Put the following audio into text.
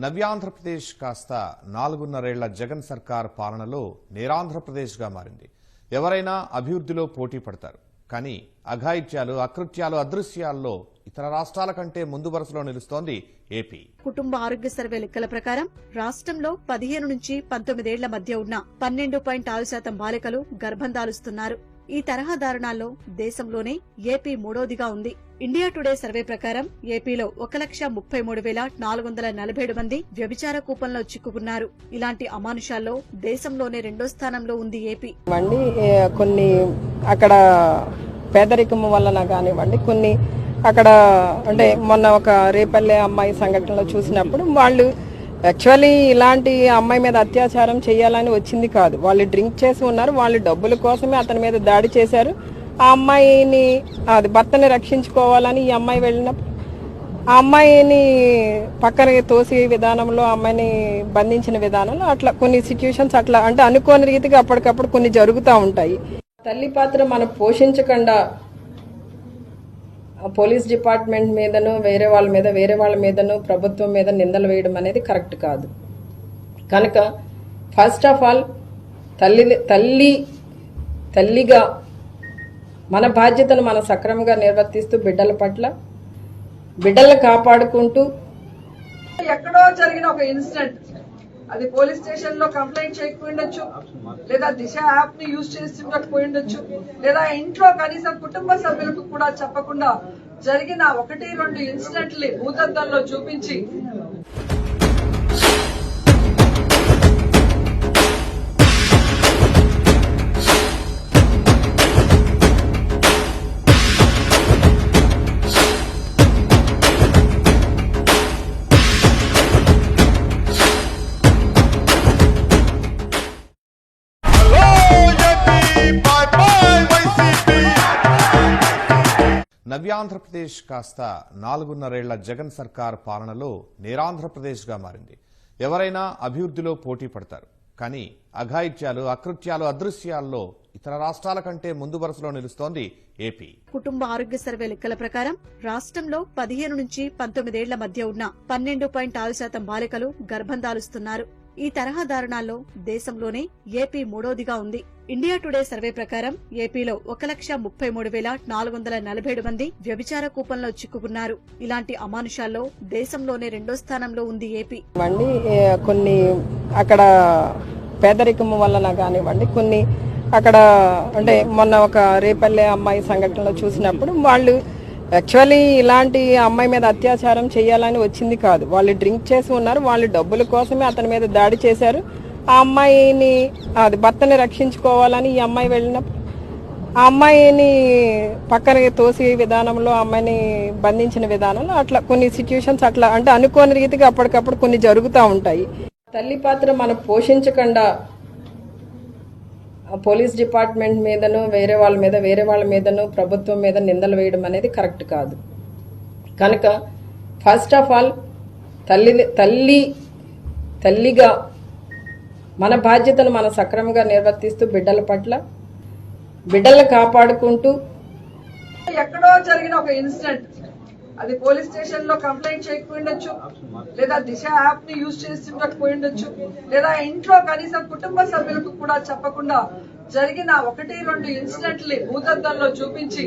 నవ్యాంధ్రప్రదేశ్ కాస్త 4.5 జగన్ సర్కార్ పాలనలో నేరాంధ్రప్రదేశ్గా మారింది. ఎవరైనా అభివృద్ధిలో పోటీ పడతారు. కానీ అఘాయిత్యాలు, అకృత్యాలు, అదృశ్యాల్లో ఇతర రాష్ట్రాల కంటే ముందు వరుసలో నిలుస్తోంది ఏపీ. కుటుంబ ఆరోగ్య సర్వే లెక్కల ప్రకారం రాష్ట్రంలో 15 నుంచి 19 ఏళ్ల మధ్య ఉన్న 12.6% బాలికలు గర్భం దాలుస్తున్నారు. ఈ తరహా దారుణాల్లో దేశంలోనే ఏపీ మూడోదిగా ఉంది. ఇండియా టుడే సర్వే ప్రకారం ఏపీలో 1,33,447 మంది వ్యభిచార కూపంలో చిక్కుకున్నారు. ఇలాంటి అమానుషాల్లో దేశంలోనే రెండో స్థానంలో ఉంది ఏపీ. కొన్ని అక్కడ పేదరికం వలన కానివ్వండి, కొన్ని అక్కడ అంటే మొన్న ఒక రేపల్లె అమ్మాయి సంఘటనలో చూసినప్పుడు వాళ్ళు యాక్చువల్లీ ఇలాంటి అమ్మాయి మీద అత్యాచారం చేయాలని వచ్చింది కాదు. వాళ్ళు డ్రింక్ చేసి ఉన్నారు, వాళ్ళు డబ్బుల కోసమే అతని మీద దాడి చేశారు. ఆ అమ్మాయిని భర్తని రక్షించుకోవాలని ఈ అమ్మాయి వెళ్ళినప్పుడు ఆ అమ్మాయిని పక్కన తోసి విధానంలో అమ్మాయిని బంధించిన విధానంలో అట్లా కొన్ని సిచ్యువేషన్స్ అట్లా అంటే అనుకోని రీతిగా అప్పటికప్పుడు కొన్ని జరుగుతూ ఉంటాయి. తల్లి పాత్ర మనం పోషించకుండా పోలీస్ డిపార్ట్మెంట్ మీదను వేరే వాళ్ళ మీదను ప్రభుత్వం మీద నిందలు వేయడం అనేది కరెక్ట్ కాదు. కనుక ఫస్ట్ ఆఫ్ ఆల్ తల్లిగా మన బాధ్యతను మనం సక్రమంగా నిర్వర్తిస్తూ బిడ్డలను కాపాడుకుంటూ ఎక్కడో జరిగిన ఒక ఇన్సిడెంట్ అది పోలీస్ స్టేషన్ లో కంప్లైంట్ చేయకపోయిండొచ్చు, లేదా దిశ యాప్ ని యూజ్ చేస్తుండకపోయిండొచ్చు, లేదా ఇంట్లో కనీసం కుటుంబ సభ్యులకు కూడా చెప్పకుండా జరిగిన 1-2 ఇన్సిడెంట్ని భూతద్దంలో చూపించి నవ్యాంధ్రప్రదేశ్ కాస్త 4.5 జగన్ సర్కార్ పాలనలో నేరాంధ్రప్రదేశ్గా మారింది. ఎవరైనా అభివృద్ధిలో పోటీ పడతారు. కానీ అఘాయిత్యాలు, అకృత్యాలు, అదృశ్యాల్లో ఇతర రాష్ట్రాల కంటే ముందు వరుసలో నిలుస్తోంది ఏపీ. కుటుంబ ఆరోగ్య సర్వే లెక్కల ప్రకారం రాష్ట్రంలో 15 నుంచి 19 ఏళ్ల మధ్య ఉన్న 12.6% బాలికలు గర్భం దాలుస్తున్నారు. ఈ తరహా దారుణాల్లో దేశంలోనే ఏపీ మూడోదిగా ఉంది. ఇండియా టుడే సర్వే ప్రకారం ఏపీలో 1,33,447 మంది వ్యభిచార కూపంలో చిక్కుకున్నారు. ఇలాంటి అమానుషాల్లో దేశంలోనే రెండో స్థానంలో ఉంది ఏపీ. కొన్ని అక్కడ పేదరికం వలన కానివ్వండి, కొన్ని అక్కడ అంటే మొన్న ఒక రేపల్లె అమ్మాయి సంఘటనలో చూసినప్పుడు వాళ్ళు యాక్చువల్లీ ఇలాంటి అమ్మాయి మీద అత్యాచారం చేయాలని వచ్చింది కాదు. వాళ్ళు డ్రింక్ చేసి ఉన్నారు, వాళ్ళు డబ్బుల కోసమే అతని మీద దాడి చేశారు. ఆ అమ్మాయిని భర్తని రక్షించుకోవాలని ఈ అమ్మాయి వెళ్ళినప్పుడు ఆ అమ్మాయిని పక్కన తోసి విధానంలో అమ్మాయిని బంధించిన విధానంలో అట్లా కొన్ని సిచ్యువేషన్స్ అట్లా అంటే అనుకోని రీతిగా అప్పటికప్పుడు కొన్ని జరుగుతూ ఉంటాయి. తల్లి పాత్ర మనం పోషించకుండా పోలీస్ డిపార్ట్మెంట్ మీదను వేరే వాళ్ళ మీదను ప్రభుత్వం మీద నిందలు వేయడం అనేది కరెక్ట్ కాదు. కనుక ఫస్ట్ ఆఫ్ ఆల్ తల్లిగా మన బాధ్యతను మనం సక్రమంగా నిర్వర్తిస్తూ బిడ్డలను కాపాడుకుంటూ ఎక్కడో జరిగిన ఒక ఇన్సిడెంట్ అది పోలీస్ స్టేషన్ లో కంప్లైంట్ చేయకపోయిండొచ్చు, లేదా దిశ యాప్ ని యూజ్ చేస్తుండకపోయిండొచ్చు, లేదా ఇంట్లో కనీసం కుటుంబ సభ్యులకు కూడా చెప్పకుండా జరిగిన 1-2 ఇన్సిడెంట్ని భూతద్దంలో చూపించి